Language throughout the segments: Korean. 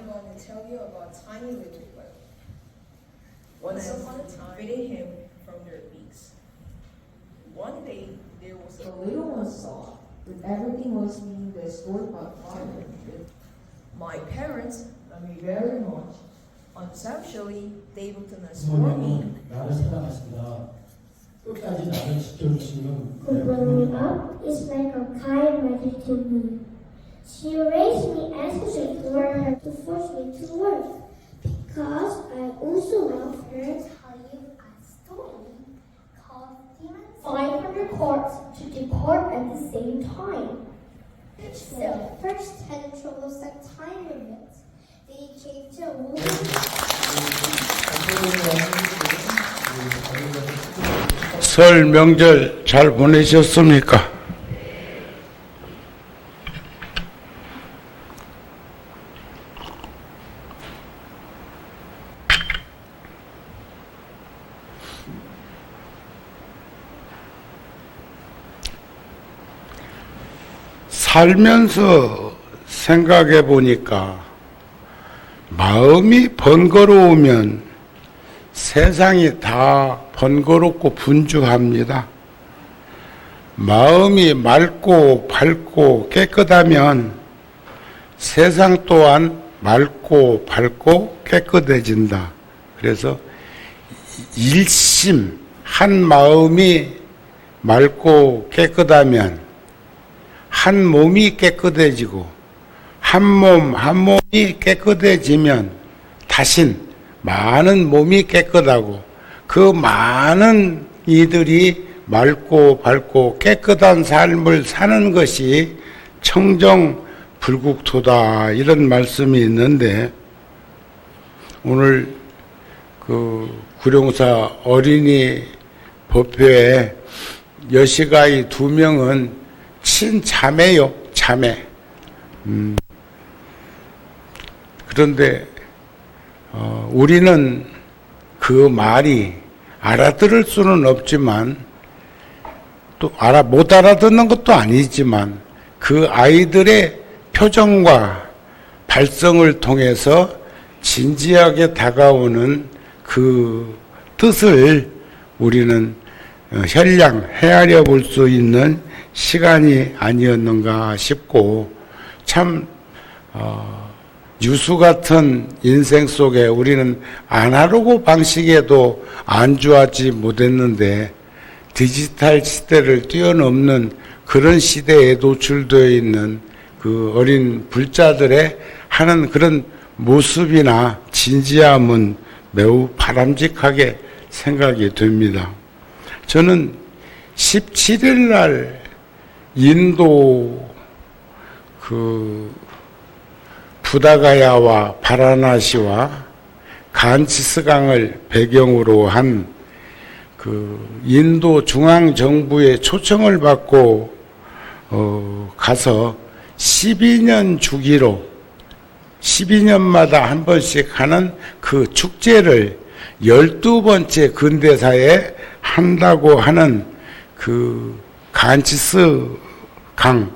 I'm going to tell you about tiny little bird. Once upon a time, feeding him from their beaks. One day, there was The little one saw that everything was being destroyed by fire. My parents love me very much. Unselfishly, they looked for me. 부모님은 나를 사랑하신다. 끝까지 나를 지켜주시는 Who brought me up is like a kind mother to me. She raised me as a child for her to force me to work. Because I also love her. Tell you a story called Demons. 500 cords to depart at the same time. So first had troubles like time limits. They came to a woman. 설 명절 잘 보내셨습니까? 살면서 생각해 보니까 마음이 번거로우면 세상이 다 번거롭고 분주합니다. 마음이 맑고 밝고 깨끗하면 세상 또한 맑고 밝고 깨끗해진다. 그래서 일심 한 마음이 맑고 깨끗하면 한 몸이 깨끗해지고 한 몸이 깨끗해지면 다신 많은 몸이 깨끗하고 그 많은 이들이 맑고 밝고 깨끗한 삶을 사는 것이 청정불국토다 이런 말씀이 있는데 오늘 그 구룡사 어린이 법회에 여시가이 2명은 친자매요, 자매. 그런데 우리는 그 말이 알아들을 수는 없지만 또 못 알아듣는 것도 아니지만 그 아이들의 표정과 발성을 통해서 진지하게 다가오는 그 뜻을 우리는 헤아려 볼 수 있는 시간이 아니었는가 싶고 참 유수 같은 인생 속에 우리는 아날로그 방식에도 안주하지 못했는데 디지털 시대를 뛰어넘는 그런 시대에 노출되어 있는 그 어린 불자들의 하는 그런 모습이나 진지함은 매우 바람직하게 생각이 됩니다. 저는 17일 날 인도 그 부다가야와 바라나시와 간치스강을 배경으로 한 그 인도 중앙 정부의 초청을 받고 가서 12년 주기로 12년마다 한 번씩 하는 그 축제를 12번째 근대사에 한다고 하는 그 간치스 강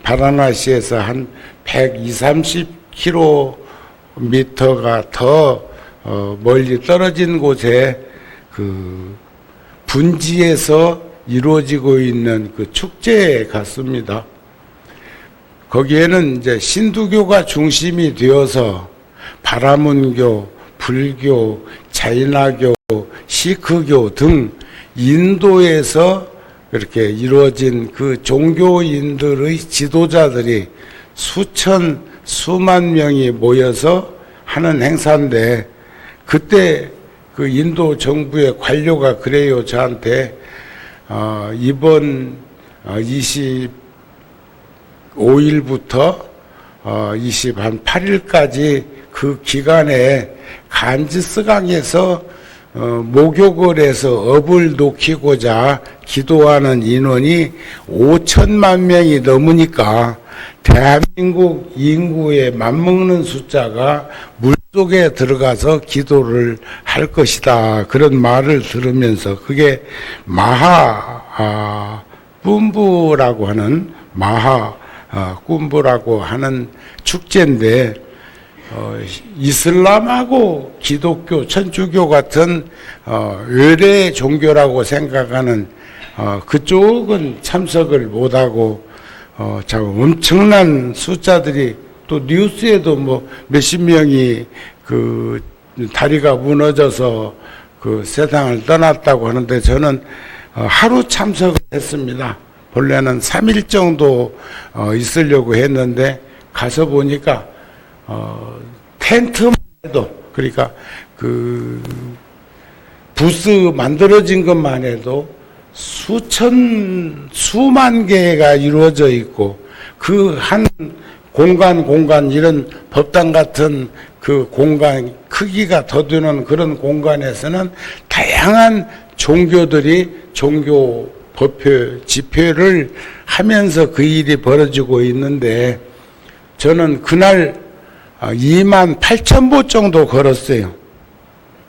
바라나시에서 한 120-30km가 더 멀리 떨어진 곳에 그 분지에서 이루어지고 있는 그 축제에 갔습니다. 거기에는 이제 신두교가 중심이 되어서 바라문교, 불교, 자이나교, 시크교 등 인도에서 이렇게 이루어진 그 종교인들의 지도자들이 수만 명이 모여서 하는 행사인데 그때 그 인도 정부의 관료가 그래요 저한테 이번 25일부터 28일까지 그 기간에 간지스강에서 목욕을 해서 업을 녹이고자 기도하는 인원이 5천만 명이 넘으니까 대한민국 인구에 맞먹는 숫자가 물속에 들어가서 기도를 할 것이다. 그런 말을 들으면서 그게 쿰부라고 하는 쿰부라고 하는 축제인데 이슬람하고 기독교, 천주교 같은 외래 종교라고 생각하는 그쪽은 참석을 못하고 참 엄청난 숫자들이 또 뉴스에도 뭐 몇십 명이 그 다리가 무너져서 그 세상을 떠났다고 하는데 저는 하루 참석을 했습니다. 본래는 3일 정도 있으려고 했는데 가서 보니까 텐트만 해도 그러니까 그 부스 만들어진 것만 해도 수만 개가 이루어져 있고 그 한 공간 이런 법당 같은 그 공간 크기가 더 되는 그런 공간에서는 다양한 종교들이 종교 법회 집회를 하면서 그 일이 벌어지고 있는데 저는 그날 28,000보 정도 걸었어요.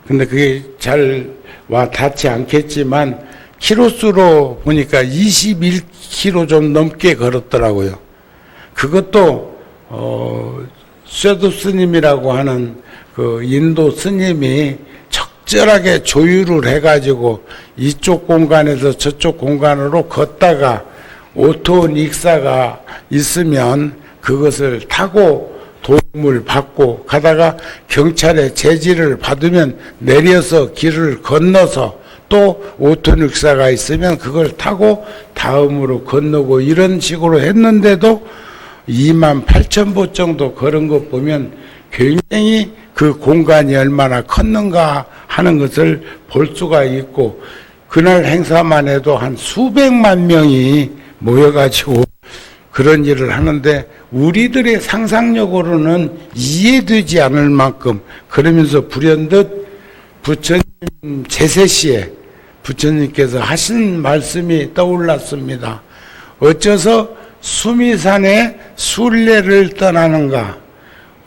근데 그게 잘 와 닿지 않겠지만 키로수로 보니까 21km 좀 넘게 걸었더라고요. 그것도 쇠도 스님이라고 하는 그 인도 스님이 적절하게 조율을 해가지고 이쪽 공간에서 저쪽 공간으로 걷다가 오토 익사가 있으면 그것을 타고 도움을 받고 가다가 경찰의 제지를 받으면 내려서 길을 건너서 또 오토 익사가 있으면 그걸 타고 다음으로 건너고 이런 식으로 했는데도 28,000보 정도 걸은 것 보면 굉장히 그 공간이 얼마나 컸는가 하는 것을 볼 수가 있고 그날 행사만 해도 한 수백만 명이 모여가지고 그런 일을 하는데 우리들의 상상력으로는 이해되지 않을 만큼 그러면서 불현듯 부처님 제세시에 부처님께서 하신 말씀이 떠올랐습니다. 어째서 수미산에 순례를 떠나는가?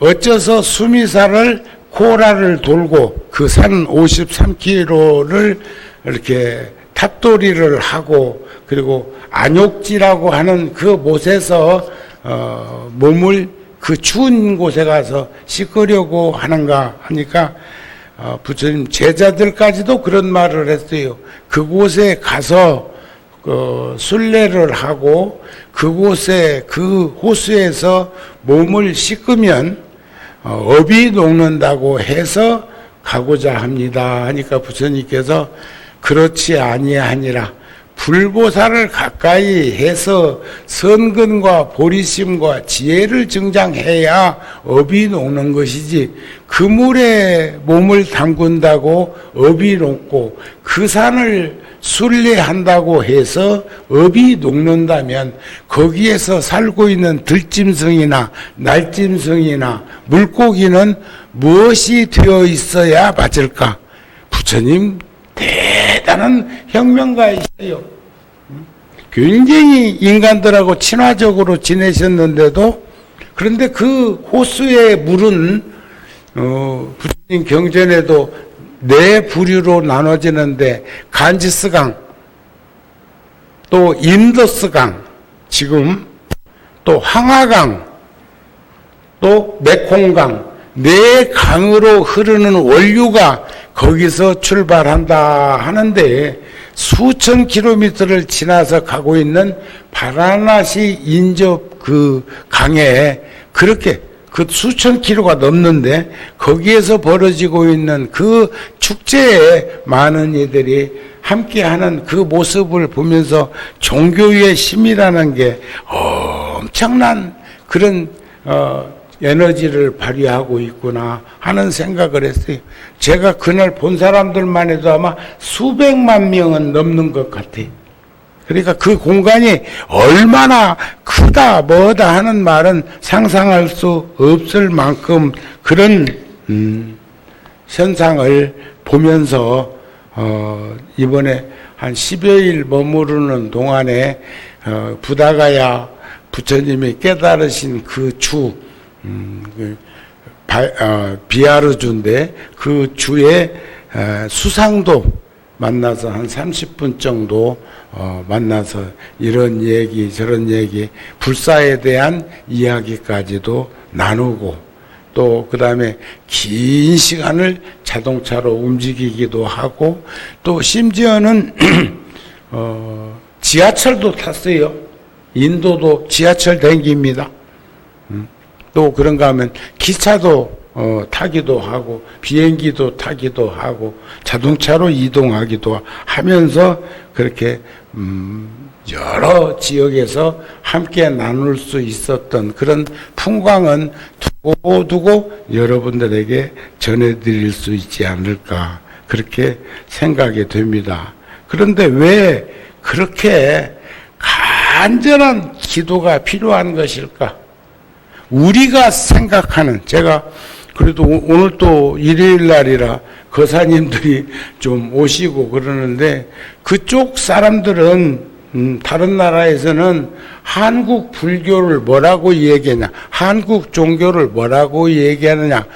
어째서 수미산을 코라를 돌고 그 산 53km를 이렇게 탑도리를 하고 그리고 안욕지라고 하는 그 못에서 몸을 그 추운 곳에 가서 씻으려고 하는가 하니까 부처님 제자들까지도 그런 말을 했어요. 그곳에 가서 순례를 하고 그곳에 그 호수에서 몸을 씻으면 업이 녹는다고 해서 가고자 합니다 하니까 부처님께서 그렇지 아니하니라 불보살을 가까이 해서 선근과 보리심과 지혜를 증장해야 업이 녹는 것이지 그 물에 몸을 담근다고 업이 녹고 그 산을 순례한다고 해서 업이 녹는다면 거기에서 살고 있는 들짐승이나 날짐승이나 물고기는 무엇이 되어 있어야 맞을까? 부처님 대단한 혁명가이세요. 굉장히 인간들하고 친화적으로 지내셨는데도 그런데 그 호수의 물은 부처님 경전에도 네 부류로 나눠지는데 간지스강 또 인더스강 지금 또 황하강 또 메콩강 네 강으로 흐르는 원류가 거기서 출발한다 하는데 수천 킬로미터를 지나서 가고 있는 바라나시 인접 그 강에 그렇게 그 수천 킬로가 넘는데 거기에서 벌어지고 있는 그 축제에 많은 이들이 함께하는 그 모습을 보면서 종교의 힘이라는 게 엄청난 그런 에너지를 발휘하고 있구나 하는 생각을 했어요. 제가 그날 본 사람들만 해도 아마 수백만 명은 넘는 것 같아요. 그러니까 그 공간이 얼마나 크다 뭐다 하는 말은 상상할 수 없을 만큼 그런 현상을 보면서 이번에 한 10여일 머무르는 동안에 부다가야 부처님이 깨달으신 그 주 비아르주인데 그 주에 수상도 만나서 한 30분 정도 만나서 이런 얘기 저런 얘기 불사에 대한 이야기까지도 나누고 또 그다음에 긴 시간을 자동차로 움직이기도 하고 또 심지어는 지하철도 탔어요. 인도도 지하철 댕깁니다. 또 그런가 하면 기차도 타기도 하고 비행기도 타기도 하고 자동차로 이동하기도 하면서 그렇게 여러 지역에서 함께 나눌 수 있었던 그런 풍광은 두고 여러분들에게 전해드릴 수 있지 않을까 그렇게 생각이 됩니다. 그런데 왜 그렇게 간절한 기도가 필요한 것일까? 우리가 생각하는, 제가 그래도 오늘 또 일요일 날이라 거사님들이 좀 오시고 그러는데 그쪽 사람들은 다른 나라에서는 한국 불교를 뭐라고 얘기하냐, 한국 종교를 뭐라고 얘기하느냐,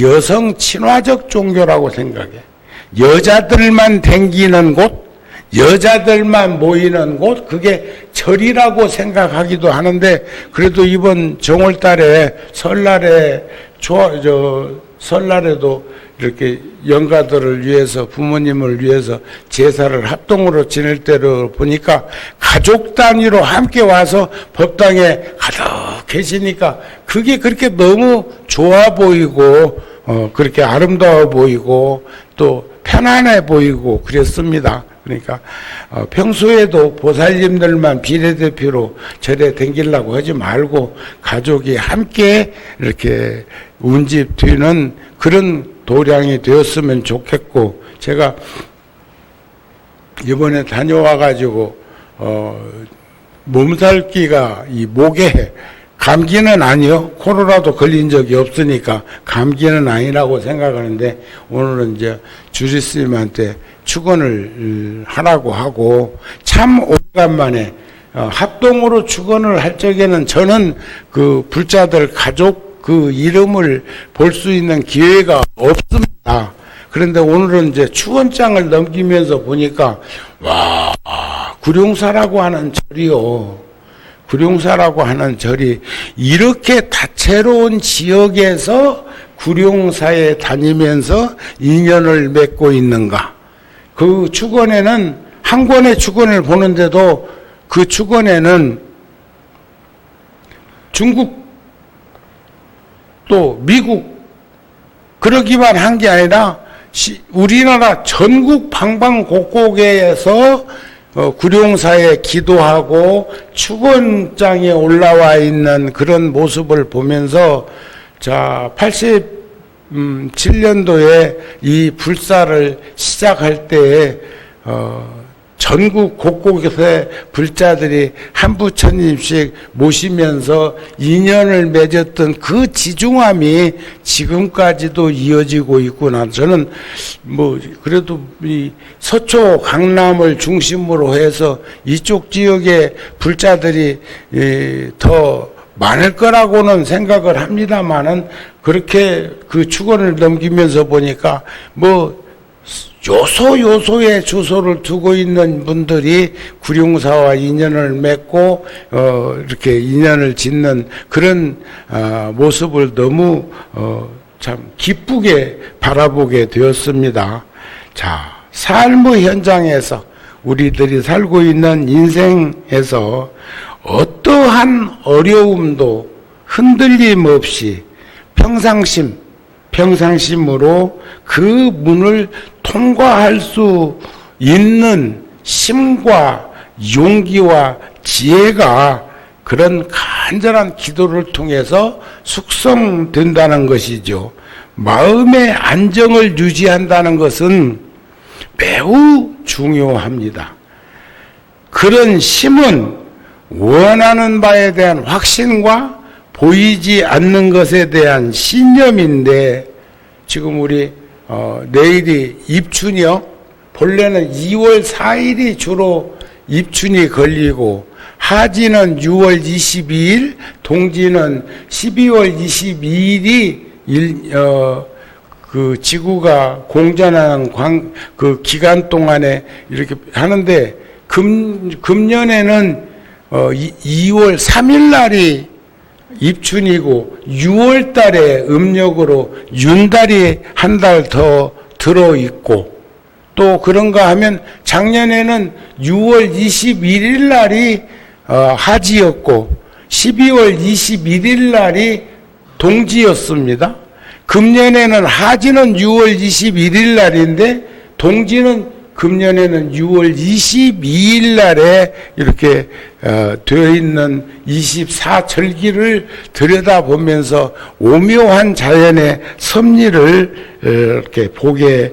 여성 친화적 종교라고 생각해. 여자들만 댕기는 곳, 여자들만 모이는 곳, 그게 절이라고 생각하기도 하는데, 그래도 이번 정월달에 설날에 설날에도 이렇게 영가들을 위해서, 부모님을 위해서 제사를 합동으로 지낼 때를 보니까 가족 단위로 함께 와서 법당에 가득 계시니까 그게 그렇게 너무 좋아 보이고 그렇게 아름다워 보이고 또 편안해 보이고 그랬습니다. 그러니까 평소에도 보살님들만 비례대표로 절에 댕기려고 하지 말고 가족이 함께 이렇게 운집 뒤는 그런 도량이 되었으면 좋겠고, 제가 이번에 다녀와가지고 몸살기가 이 목에, 감기는 아니요, 코로나도 걸린 적이 없으니까 감기는 아니라고 생각하는데 오늘은 이제 주지스님한테 축원을 하라고 하고, 참 오래간만에 합동으로 축원을 할 적에는 저는 그 불자들 가족 그 이름을 볼 수 있는 기회가 없습니다. 그런데 오늘은 이제 축원장을 넘기면서 보니까 와, 구룡사라고 하는 절이요, 구룡사라고 하는 절이 이렇게 다채로운 지역에서 구룡사에 다니면서 인연을 맺고 있는가. 그 축원에는 한 권의 축원을 보는데도 그 축원에는 중국 또 미국 그러기만 한 게 아니라 우리나라 전국 방방곡곡에서 구룡사에 기도하고 축원장에 올라와 있는 그런 모습을 보면서, 자, 87년도에 이 불사를 시작할 때에 전국 곳곳에 불자들이 한 부처님씩 모시면서 인연을 맺었던 그 지중함이 지금까지도 이어지고 있구나. 저는 뭐 그래도 이 서초 강남을 중심으로 해서 이쪽 지역의 불자들이 더 많을 거라고는 생각을 합니다만은, 그렇게 그 축원을 넘기면서 보니까 뭐 요소요소의 주소를 두고 있는 분들이 구룡사와 인연을 맺고 이렇게 인연을 짓는 그런 모습을 너무 참 기쁘게 바라보게 되었습니다. 자, 삶의 현장에서 우리들이 살고 있는 인생에서 어떠한 어려움도 흔들림 없이 평상심으로 그 문을 통과할 수 있는 힘과 용기와 지혜가 그런 간절한 기도를 통해서 숙성된다는 것이죠. 마음의 안정을 유지한다는 것은 매우 중요합니다. 그런 힘은 원하는 바에 대한 확신과 보이지 않는 것에 대한 신념인데, 지금 우리 내일이 입춘이요. 본래는 2월 4일이 주로 입춘이 걸리고, 하지는 6월 22일, 동지는 12월 22일이 그 지구가 공전하는 그 기간 동안에 이렇게 하는데, 금년에는 2월 3일 날이 입춘이고 6월 달에 음력으로 윤달이 한 달 더 들어있고 또 그런가 하면 작년에는 6월 21일 날이 하지였고 12월 21일 날이 동지였습니다. 금년에는 하지는 6월 21일 날인데 동지는 금년에는 6월 22일 날에 이렇게 되어 있는 24절기를 들여다보면서 오묘한 자연의 섭리를 이렇게 보게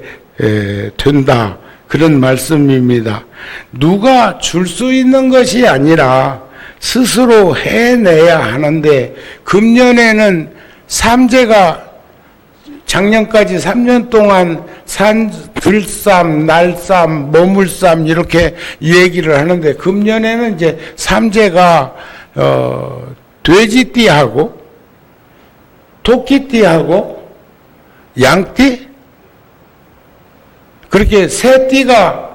된다. 그런 말씀입니다. 누가 줄 수 있는 것이 아니라 스스로 해내야 하는데 금년에는 삼재가 작년까지 3년 동안 들쌈, 날쌈, 머물쌈 이렇게 얘기를 하는데 금년에는 이제 삼재가 돼지띠하고 토끼띠하고 양띠 그렇게 세 띠가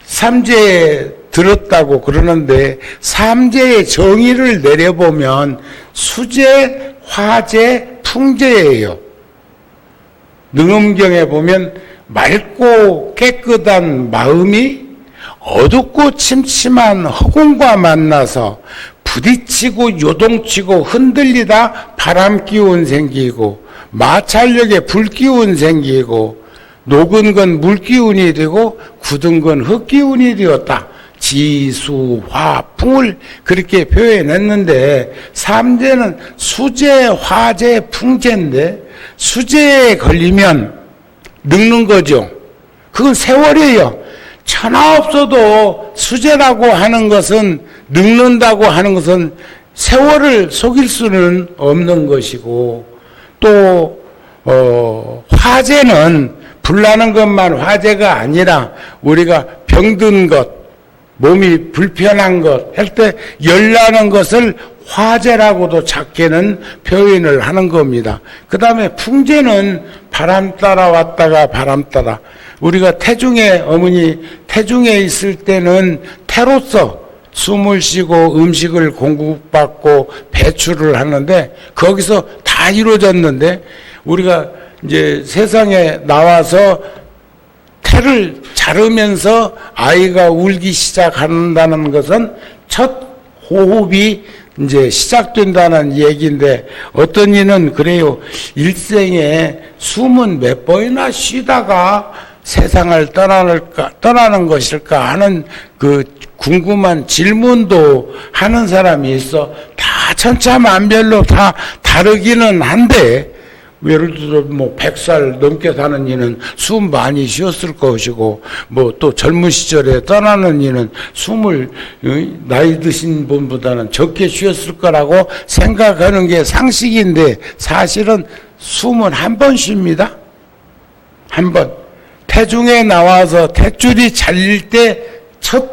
삼재에 들었다고 그러는데 삼재의 정의를 내려보면 수재, 화재, 풍재예요. 능엄경에 보면 맑고 깨끗한 마음이 어둡고 침침한 허공과 만나서 부딪히고 요동치고 흔들리다 바람 기운 생기고 마찰력에 불 기운 생기고 녹은 건 물 기운이 되고 굳은 건 흙 기운이 되었다. 지수, 화, 풍을 그렇게 표현했는데 삼재는 수재, 화재, 풍재인데 수재에 걸리면 늙는 거죠. 그건 세월이에요. 천하 없어도 수재라고 하는 것은 늙는다고 하는 것은 세월을 속일 수는 없는 것이고 또 화재는 불나는 것만 화재가 아니라 우리가 병든 것, 몸이 불편한 것 할 때 열나는 것을 화재라고도 작게는 표현을 하는 겁니다. 그 다음에 풍재는 바람 따라 왔다가 바람 따라 우리가 태중에 어머니 태중에 있을 때는 태로서 숨을 쉬고 음식을 공급받고 배출을 하는데 거기서 다 이루어졌는데 우리가 이제 세상에 나와서 태를 자르면서 아이가 울기 시작한다는 것은 첫 호흡이 이제 시작된다는 얘기인데 어떤 이는 그래요. 일생에 숨은 몇 번이나 쉬다가 세상을 떠나는 것일까 하는 그 궁금한 질문도 하는 사람이 있어. 다 천차만별로 다 다르기는 한데 예를 들어 뭐 100살 넘게 사는 이는 숨 많이 쉬었을 것이고 뭐 또 젊은 시절에 떠나는 이는 숨을 나이 드신 분보다는 적게 쉬었을 거라고 생각하는 게 상식인데 사실은 숨은 한 번 쉽니다. 한 번. 태중에 나와서 탯줄이 잘릴 때 첫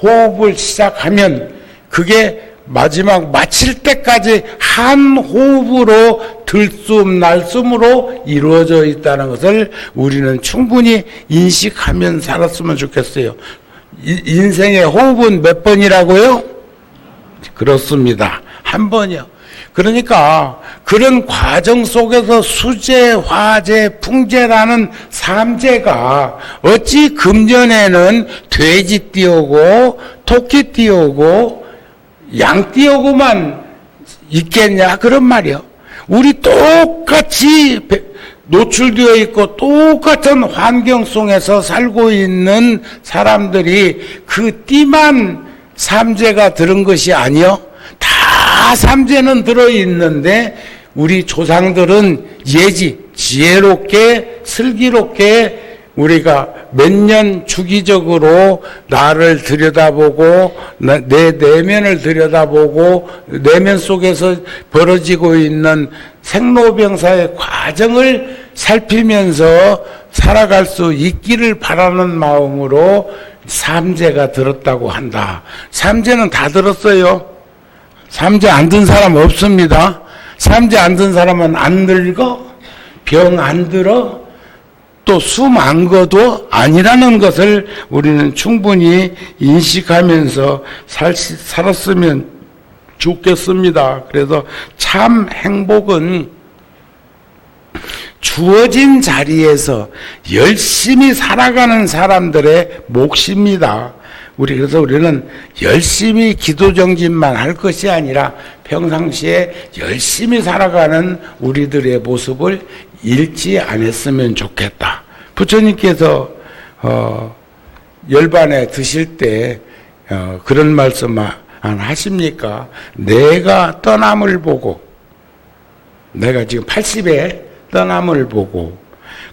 호흡을 시작하면 그게 마지막 마칠 때까지 한 호흡으로 들숨 날숨으로 이루어져 있다는 것을 우리는 충분히 인식하면 살았으면 좋겠어요. 인생의 호흡은 몇 번이라고요? 그렇습니다. 한 번이요. 그러니까 그런 과정 속에서 수재, 화재, 풍재라는 삼재가 어찌 금년에는 돼지띠 오고 토끼띠 오고 양띠 오고만 있겠냐 그런 말이요. 우리 똑같이 노출되어 있고 똑같은 환경 속에서 살고 있는 사람들이 그 띠만 삼재가 들은 것이 아니요. 다 삼재는 들어있는데 우리 조상들은 지혜롭게 슬기롭게 우리가 몇 년 주기적으로 나를 들여다보고 내 내면을 들여다보고 내면 속에서 벌어지고 있는 생로병사의 과정을 살피면서 살아갈 수 있기를 바라는 마음으로 삼재가 들었다고 한다. 삼재는 다 들었어요. 삼재 안 든 사람 없습니다. 삼재 안 든 사람은 안 늙어, 병 안 들어, 또 숨 안 거도 아니라는 것을 우리는 충분히 인식하면서 살았으면 죽겠습니다. 그래서 참 행복은 주어진 자리에서 열심히 살아가는 사람들의 몫입니다. 그래서 우리는 열심히 기도 정진만 할 것이 아니라 평상시에 열심히 살아가는 우리들의 모습을 잃지 않았으면 좋겠다. 부처님께서 열반에 드실 때 그런 말씀 안 하십니까? 내가 떠남을 보고, 내가 지금 80에 떠남을 보고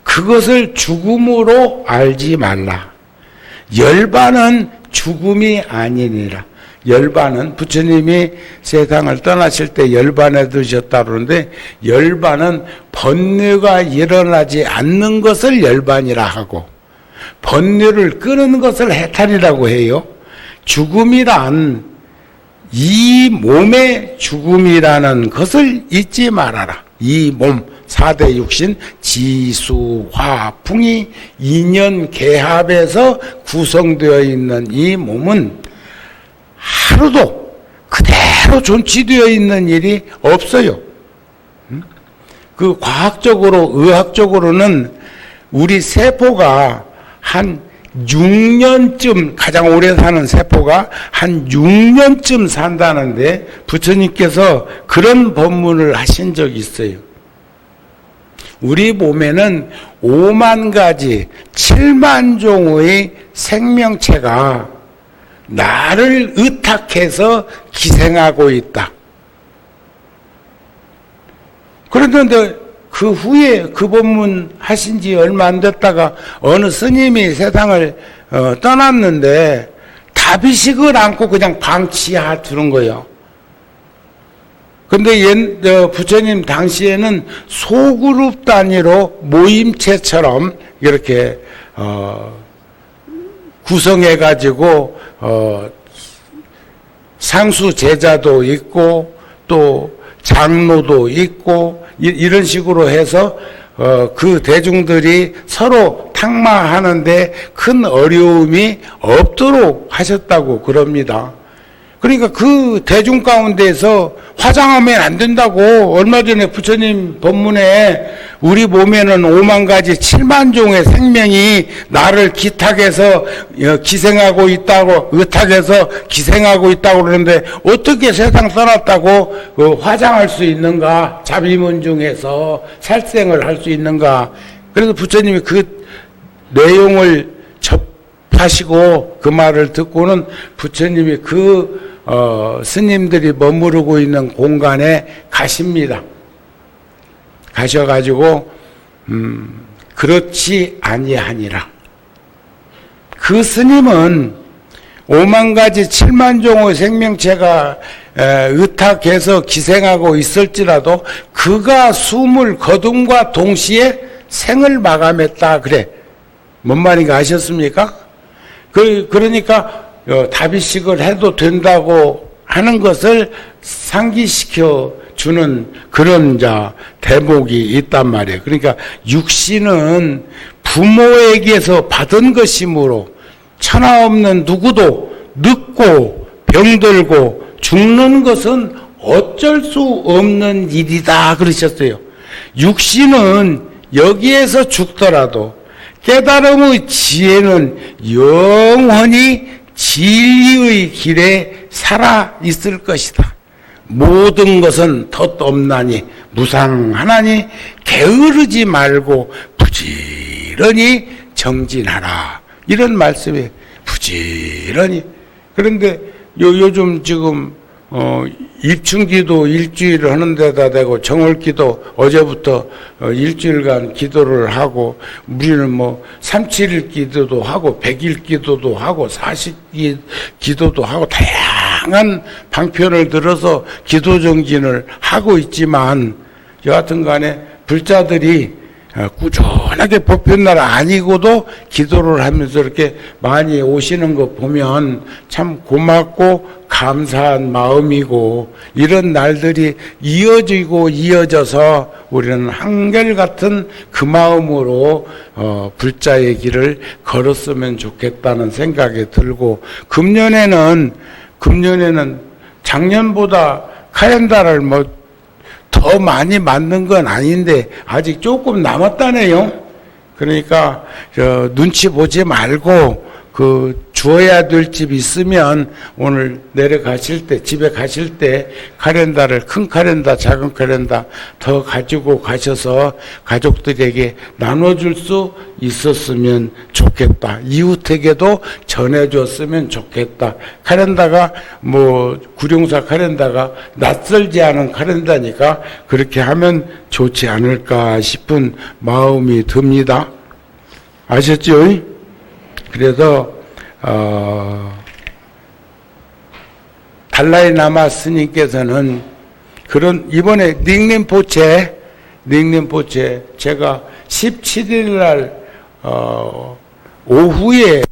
그것을 죽음으로 알지 말라. 열반은 죽음이 아니니라. 열반은 부처님이 세상을 떠나실 때 열반에 드셨다 그러는데, 열반은 번뇌가 일어나지 않는 것을 열반이라 하고 번뇌를 끄는 것을 해탈이라고 해요. 죽음이란 이 몸의 죽음이라는 것을 잊지 말아라. 이 몸, 4대 육신, 지수, 화, 풍이 인연 개합에서 구성되어 있는 이 몸은 하루도 그대로 존치되어 있는 일이 없어요. 그 과학적으로, 의학적으로는 우리 세포가 한 6년쯤, 가장 오래 사는 세포가 한 6년쯤 산다는데 부처님께서 그런 법문을 하신 적이 있어요. 우리 몸에는 5만 가지 7만 종의 생명체가 나를 의탁해서 기생하고 있다. 그런데 그 후에 그 법문 하신 지 얼마 안 됐다가 어느 스님이 세상을 떠났는데 다비식을 안고 그냥 방치하 두는 거예요. 근데 부처님 당시에는 소그룹 단위로 모임체처럼 이렇게 구성해가지고 상수 제자도 있고 또 장로도 있고 이런 식으로 해서 그 대중들이 서로 탁마하는데 큰 어려움이 없도록 하셨다고 그럽니다. 그러니까 그 대중 가운데서 화장하면 안 된다고 얼마 전에 부처님 법문에 우리 몸에는 5만 가지 7만 종의 생명이 나를 기탁해서 기생하고 있다고, 의탁해서 기생하고 있다고 그러는데 어떻게 세상 떠났다고 화장할 수 있는가? 자비문 중에서 살생을 할 수 있는가? 그래서 부처님이 그 내용을 접하시고 그 말을 듣고는 부처님이 스님들이 머무르고 있는 공간에 가십니다. 가셔가지고 그렇지 아니하니라. 그 스님은 5만 가지 7만 종의 생명체가 의탁해서 기생하고 있을지라도 그가 숨을 거둠과 동시에 생을 마감했다 그래. 뭔 말인가 아셨습니까? 그러니까 다비식을 해도 된다고 하는 것을 상기시켜 주는 그런 대목이 있단 말이에요. 그러니까 육신은 부모에게서 받은 것이므로 천하 없는 누구도 늙고 병들고 죽는 것은 어쩔 수 없는 일이다 그러셨어요. 육신은 여기에서 죽더라도 깨달음의 지혜는 영원히 진리의 길에 살아 있을 것이다. 모든 것은 덧없나니 무상하나니 게으르지 말고 부지런히 정진하라. 이런 말씀에 부지런히. 그런데 요즘 지금 입춘기도 일주일을 하는 데다 대고 정월기도 어제부터 일주일간 기도를 하고 우리는 37일 기도도 하고 100일 기도도 하고 40일 기도도 하고 다양한 방편을 들어서 기도 정진을 하고 있지만 여하튼 간에 불자들이 꾸준하게 법편날 아니고도 기도를 하면서 이렇게 많이 오시는 거 보면 참 고맙고 감사한 마음이고, 이런 날들이 이어져서 우리는 한결같은 그 마음으로 불자의 길을 걸었으면 좋겠다는 생각이 들고, 금년에는 작년보다 카렌다를 뭐 더 많이 만든 건 아닌데 아직 조금 남았다네요. 그러니까 눈치 보지 말고 그 주어야 될 집 있으면 오늘 내려가실 때, 집에 가실 때 카렌다를, 큰 카렌다, 작은 카렌다 더 가지고 가셔서 가족들에게 나눠줄 수 있었으면 좋겠다. 이웃에게도 전해줬으면 좋겠다. 카렌다가 뭐 구룡사 카렌다가 낯설지 않은 카렌다니까 그렇게 하면 좋지 않을까 싶은 마음이 듭니다. 아셨죠? 그래서 달라이라마 스님께서는 그런 이번에 닉림포체 제가 17일 날 오후에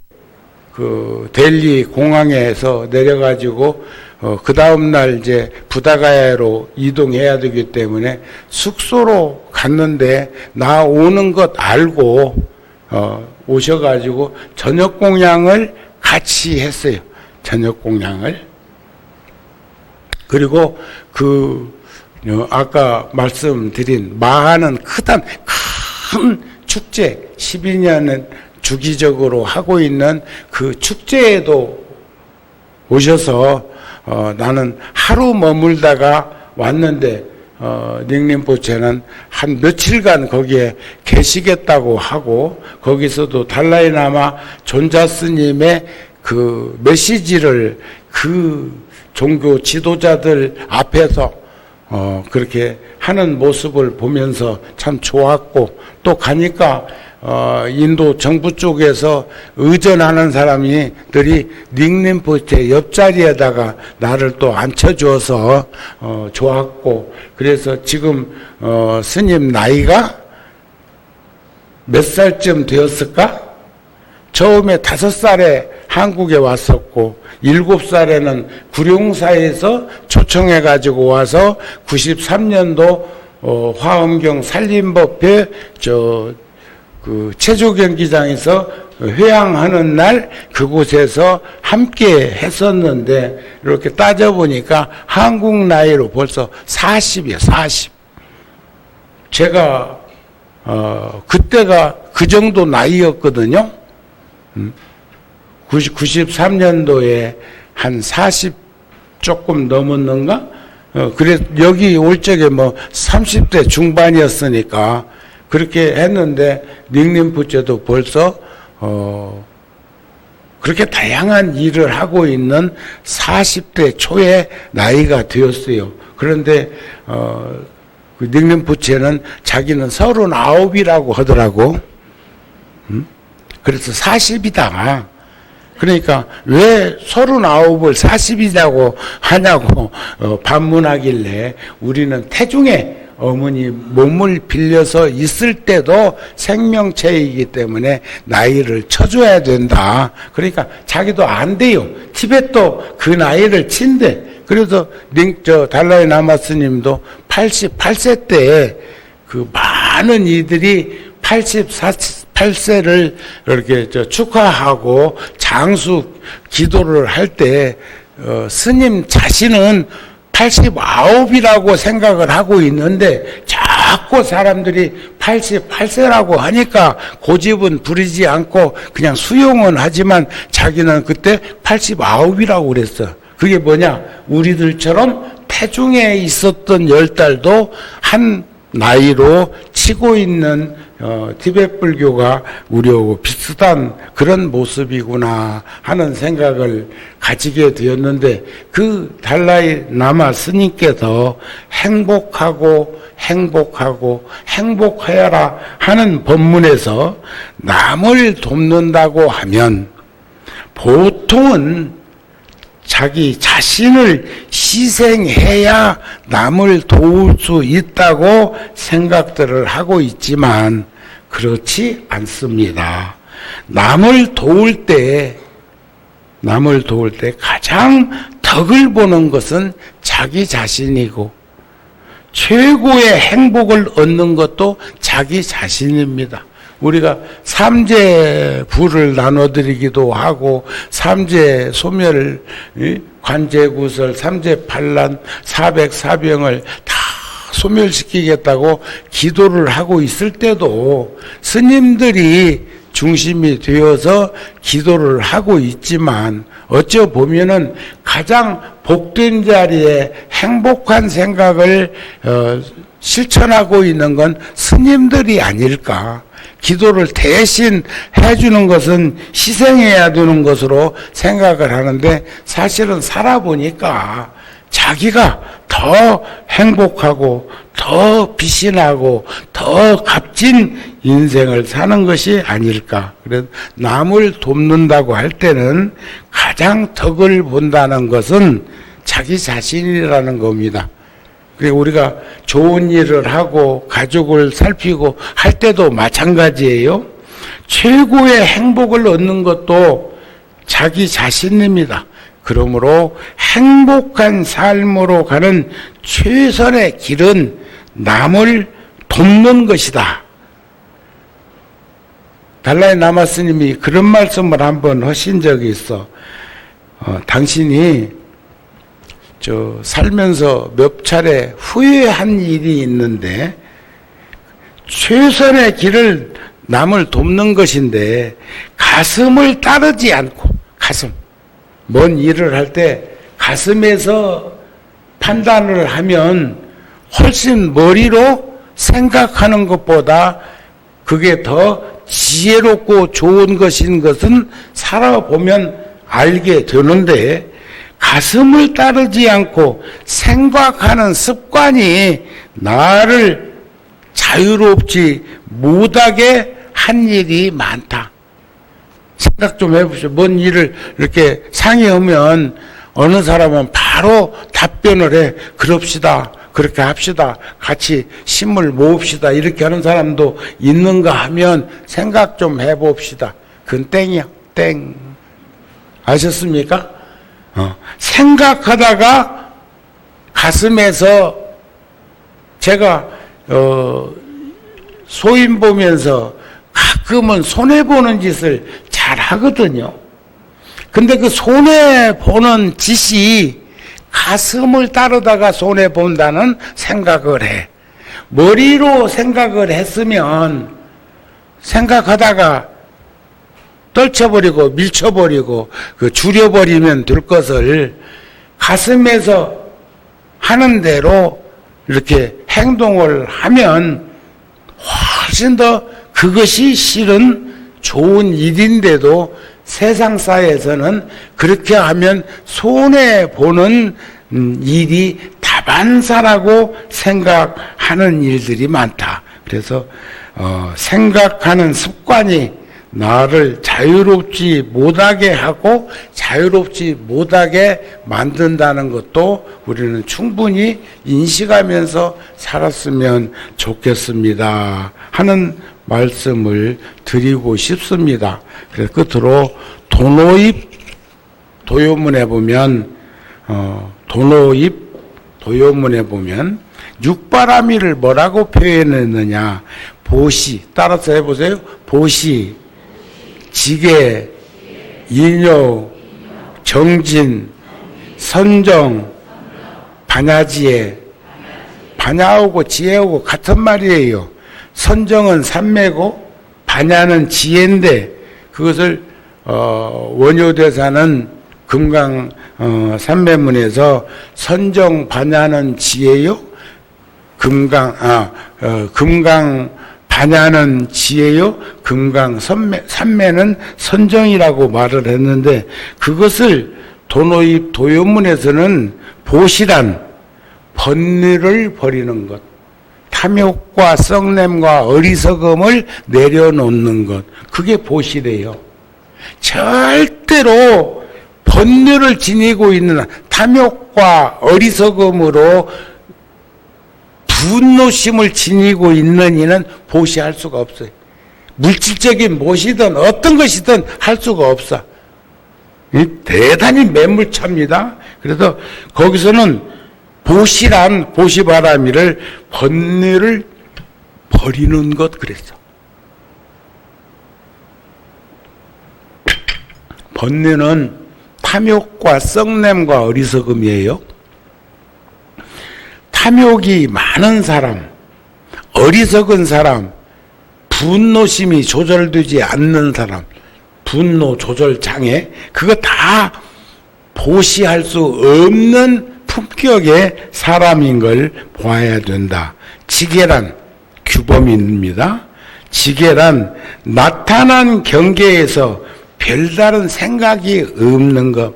그 델리 공항에서 내려가지고 그 다음 날 이제 부다가야로 이동해야 되기 때문에 숙소로 갔는데 나 오는 것 알고 오셔가지고 저녁 공양을 같이 했어요. 저녁 공양을. 그리고 아까 말씀드린 마하는 큰 축제 12년은 주기적으로 하고 있는 그 축제에도 오셔서 나는 하루 머물다가 왔는데 닉림포체는 한 며칠간 거기에 계시겠다고 하고 거기서도 달라이라마 존자 스님의 그 메시지를 그 종교 지도자들 앞에서 그렇게 하는 모습을 보면서 참 좋았고 또 가니까 인도 정부 쪽에서 의전하는 사람들이 닉림포체 옆자리에다가 나를 또 앉혀줘서 좋았고 그래서 지금 스님 나이가 몇 살쯤 되었을까? 처음에 5살에 한국에 왔었고 7살에는 구룡사에서 초청해가지고 와서 93년도 화엄경 살림법회 그 체조 경기장에서 회항하는 날 그곳에서 함께 했었는데 이렇게 따져보니까 한국 나이로 벌써 40이에요. 40. 제가 그때가 그 정도 나이였거든요. 93년도에 한 40 조금 넘었는가? 그래 여기 올 적에 뭐 30대 중반이었으니까 그렇게 했는데 닉림포체도 벌써 그렇게 다양한 일을 하고 있는 40대 초의 나이가 되었어요. 그런데 그 닉림포체는 자기는 39이라고 하더라고. 그래서 40이다. 그러니까 왜 39을 40이라고 하냐고 반문하길래 우리는 태중에 어머니 몸을 빌려서 있을 때도 생명체이기 때문에 나이를 쳐줘야 된다. 그러니까 자기도 안 돼요. 티벳도 그 나이를 친대. 그래서 달라이라마 스님도 88세 때 그 많은 이들이 88세를 이렇게 축하하고 장수 기도를 할 때 스님 자신은 89이라고 생각을 하고 있는데 자꾸 사람들이 88세라고 하니까 고집은 부리지 않고 그냥 수용은 하지만 자기는 그때 89이라고 그랬어. 그게 뭐냐? 우리들처럼 태중에 있었던 10달도 한 나이로 치고 있는 티베트 불교가 우리하고 비슷한 그런 모습이구나 하는 생각을 가지게 되었는데 그 달라이라마 스님께서 행복하여라 하는 법문에서 남을 돕는다고 하면 보통은 자기 자신을 희생해야 남을 도울 수 있다고 생각들을 하고 있지만 그렇지 않습니다. 남을 도울 때 가장 덕을 보는 것은 자기 자신이고 최고의 행복을 얻는 것도 자기 자신입니다. 우리가 삼재부를 나눠드리기도 하고 삼재 소멸, 관제구설, 삼재반란, 사백사병을 다 소멸시키겠다고 기도를 하고 있을 때도 스님들이 중심이 되어서 기도를 하고 있지만 어찌 보면은 가장 복된 자리에 행복한 생각을 실천하고 있는 건 스님들이 아닐까. 기도를 대신 해주는 것은 희생해야 되는 것으로 생각을 하는데 사실은 살아보니까 자기가 더 행복하고 더 빛이 나고 더 값진 인생을 사는 것이 아닐까. 그래서 남을 돕는다고 할 때는 가장 덕을 본다는 것은 자기 자신이라는 겁니다. 그리고 우리가 좋은 일을 하고 가족을 살피고 할 때도 마찬가지예요. 최고의 행복을 얻는 것도 자기 자신입니다. 그러므로 행복한 삶으로 가는 최선의 길은 남을 돕는 것이다. 달라이 라마 스님이 그런 말씀을 한번 하신 적이 있어. 당신이 살면서 몇 차례 후회한 일이 있는데 최선의 길을 남을 돕는 것인데 가슴을 따르지 않고 뭔 일을 할 때 가슴에서 판단을 하면 훨씬 머리로 생각하는 것보다 그게 더 지혜롭고 좋은 것인 것은 살아보면 알게 되는데 가슴을 따르지 않고 생각하는 습관이 나를 자유롭지 못하게 한 일이 많다. 생각 좀 해보시죠. 뭔 일을 이렇게 상의하면 어느 사람은 바로 답변을 해. 그럽시다. 그렇게 합시다. 같이 힘을 모읍시다. 이렇게 하는 사람도 있는가 하면 생각 좀 해봅시다. 그건 땡이야. 땡. 아셨습니까? 생각하다가 가슴에서 제가 소인 보면서 가끔은 손해보는 짓을 잘 하거든요. 근데 그 손해보는 짓이 가슴을 따르다가 손해본다는 생각을 해. 머리로 생각을 했으면 생각하다가 떨쳐버리고 밀쳐버리고 줄여버리면 될 것을 가슴에서 하는 대로 이렇게 행동을 하면 훨씬 더 그것이 실은 좋은 일인데도 세상사에서는 그렇게 하면 손해보는 일이 다반사라고 생각하는 일들이 많다. 그래서 생각하는 습관이 나를 자유롭지 못하게 하고 자유롭지 못하게 만든다는 것도 우리는 충분히 인식하면서 살았으면 좋겠습니다 하는 말씀을 드리고 싶습니다. 그래서 끝으로 도노입 도요문에 보면 도요문에 보면 육바라밀을 뭐라고 표현했느냐. 보시, 따라서 해보세요. 보시, 지계, 인요, 정진, 선정, 반야지혜. 반야하고 지혜하고 같은 말이에요. 선정은 삼매고 반야는 지혜인데 그것을 원효대사는 금강 삼매문에서 선정 반야는 지혜요. 금강 반야는 지혜요. 금강 삼매는 선정이라고 말을 했는데 그것을 도노입 도요문에서는 보시란 번뇌를 버리는 것, 탐욕과 썩냄과 어리석음을 내려놓는 것, 그게 보시래요. 절대로 번뇌를 지니고 있는 탐욕과 어리석음으로 분노심을 지니고 있는 이는 보시할 수가 없어요. 물질적인 무엇이든 어떤 것이든 할 수가 없어. 대단히 매물차입니다. 그래서 거기서는 보시바라미를 번뇌를 버리는 것 그랬어. 번뇌는 탐욕과 썩냄과 어리석음이에요. 탐욕이 많은 사람, 어리석은 사람, 분노심이 조절되지 않는 사람, 분노 조절 장애, 그거 다 보시할 수 없는 품격의 사람인 걸 보아야 된다. 지계란 규범입니다. 지계란 나타난 경계에서 별다른 생각이 없는 것,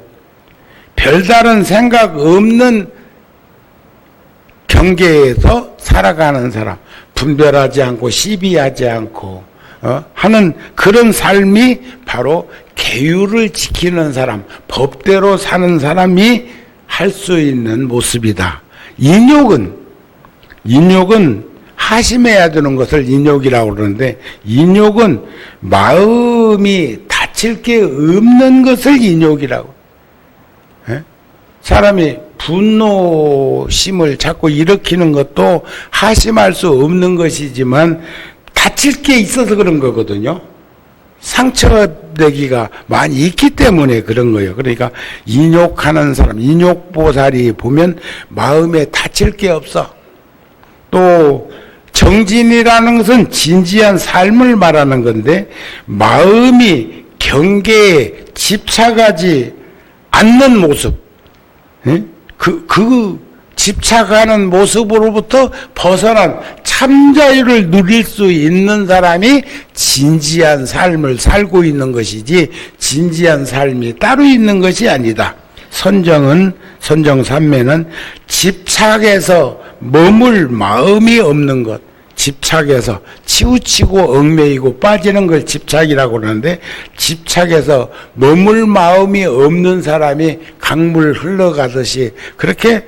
별다른 생각 없는 경계에서 살아가는 사람, 분별하지 않고 시비하지 않고 하는 그런 삶이 바로 계율을 지키는 사람, 법대로 사는 사람이 할 수 있는 모습이다. 인욕은 하심해야 되는 것을 인욕이라고 그러는데, 인욕은 마음이 다칠 게 없는 것을 인욕이라고. 사람이 분노심을 자꾸 일으키는 것도 하심할 수 없는 것이지만 다칠 게 있어서 그런 거거든요. 상처내기가 많이 있기 때문에 그런 거예요. 그러니까 인욕하는 사람, 인욕보살이 보면 마음에 다칠 게 없어. 또 정진이라는 것은 진지한 삶을 말하는 건데, 마음이 경계에 집착하지 않는 모습, 그 집착하는 모습으로부터 벗어난 참자유를 누릴 수 있는 사람이 진지한 삶을 살고 있는 것이지, 진지한 삶이 따로 있는 것이 아니다. 선정삼매는 집착해서 머물 마음이 없는 것, 집착해서 치우치고 얽매이고 빠지는 걸 집착이라고 그러는데, 집착해서 머물 마음이 없는 사람이 강물 흘러가듯이 그렇게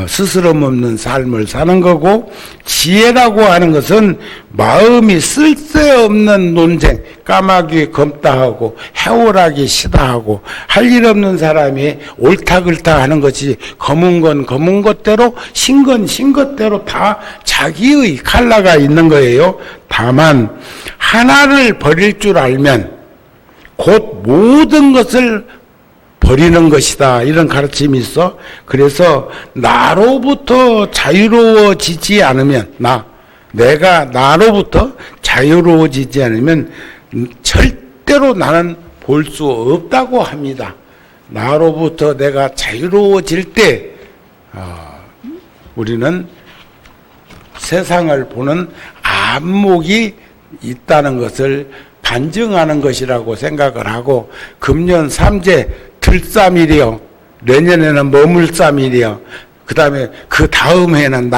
스스럼 없는 삶을 사는 거고, 지혜라고 하는 것은 마음이 쓸데없는 논쟁, 까마귀 검다 하고 해오라기 시다 하고 할 일 없는 사람이 옳다 그렇다 하는 것이, 검은 건 검은 것대로, 신 건 신 것대로 다 자기의 칼라가 있는 거예요. 다만 하나를 버릴 줄 알면 곧 모든 것을 버리는 것이다, 이런 가르침이 있어. 그래서 나로부터 자유로워지지 않으면, 내가 나로부터 자유로워지지 않으면 절대로 나는 볼 수 없다고 합니다. 나로부터 내가 자유로워질 때 우리는 세상을 보는 안목이 있다는 것을 반증하는 것이라고 생각을 하고, 금년 삼재 들삼일이요, 내년에는 머물삼일이요, 그 다음에 그 다음 해는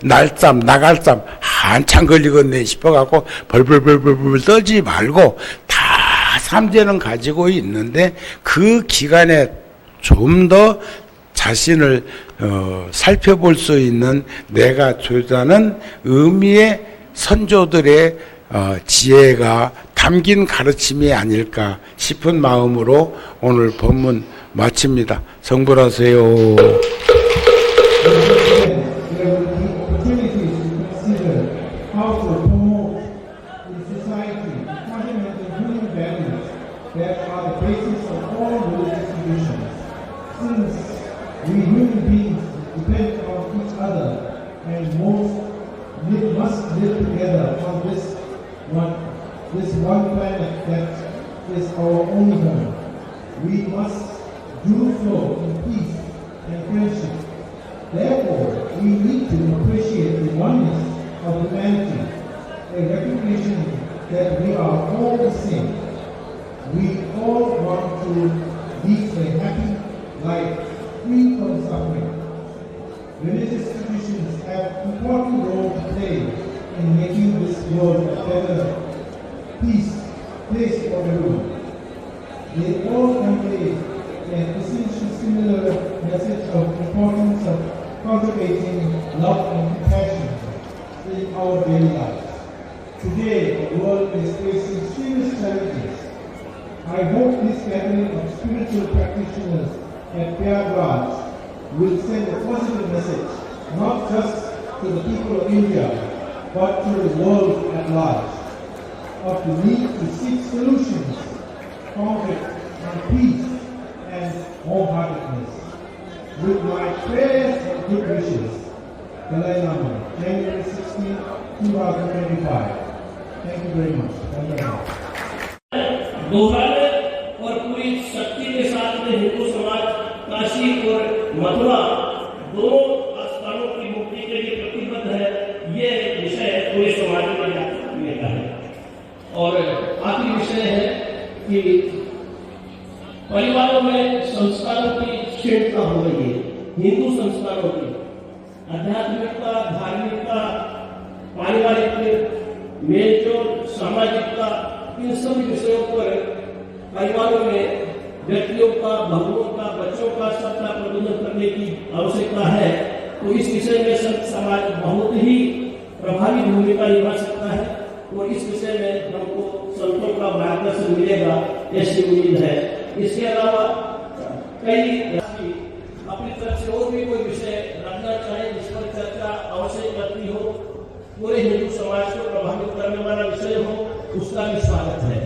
날삼 나갈삼 한참 걸리겠네 싶어갖고 벌벌벌벌 떨지 말고, 다 삼재는 가지고 있는데 그 기간에 좀 더 자신을 살펴볼 수 있는 내가 조사하는 의미의 선조들의 지혜가 담긴 가르침이 아닐까 싶은 마음으로 오늘 법문 마칩니다. 성불하세요. This one planet that is our only home. We must do so in peace and friendship. Therefore, we need to appreciate the oneness of humanity, a recognition that we are all the same. We all want to lead a happy life, free from suffering. Religious traditions have an important role to play in making this world a better place for everyone. They all convey an essential similar message of importance of cultivating love and compassion in our daily lives. Today, the world is facing serious challenges. I hope this gathering of spiritual practitioners at Prayagraj will send a positive message, not just to the people of India, but to the world at large, of the need to seek solutions, conflict, and peace, and wholeheartedness. With my prayers and good wishes, Dalai Lama, January 16, 2025. Thank you very much. Thank you very much. दोहराने और पूरी शक्ति के साथ में हिंदू समाज काशी और मथुरा दोनों स्थानों की मुक्ति के लिए प्रतिबद्ध है। ये विषय पूरे समाज में जागरूक करने का है। और आखिरी विषय है कि परिवारों में संस्कारों की क्षीणता हो रही है। हिंदू संस्कारों की आध्यात्मिकता, धार्मिकता, पारिवारिक मेलजोल, सामाजिकता, इन सभी विषयों पर परिवारों में व्यक्तियों का, बहुओं का, बच्चों का सबका प्रबंधन करने की आवश्यकता है। तो इस विषय में संत समाज बहुत ही प्रभावी भूमिका निभा सकता है और इस विषय में हमको संतों का मार्गदर्शन मिलेगा, ऐसी उम्मीद है। इसके अलावा कई अपनी तरफ से और भी कोई विषय रखना चाहे जिस पर चर्चा अवश्य करती हो, पूरे हिंदू समाज को प्रभावित करने वाला विषय हो, उसका भी स्वागत है।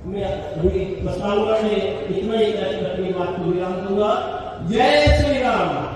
मैं अभी प्रस्तावना में इतना ही कहकर अपनी बात को विराम दूंगा। जय श्री राम।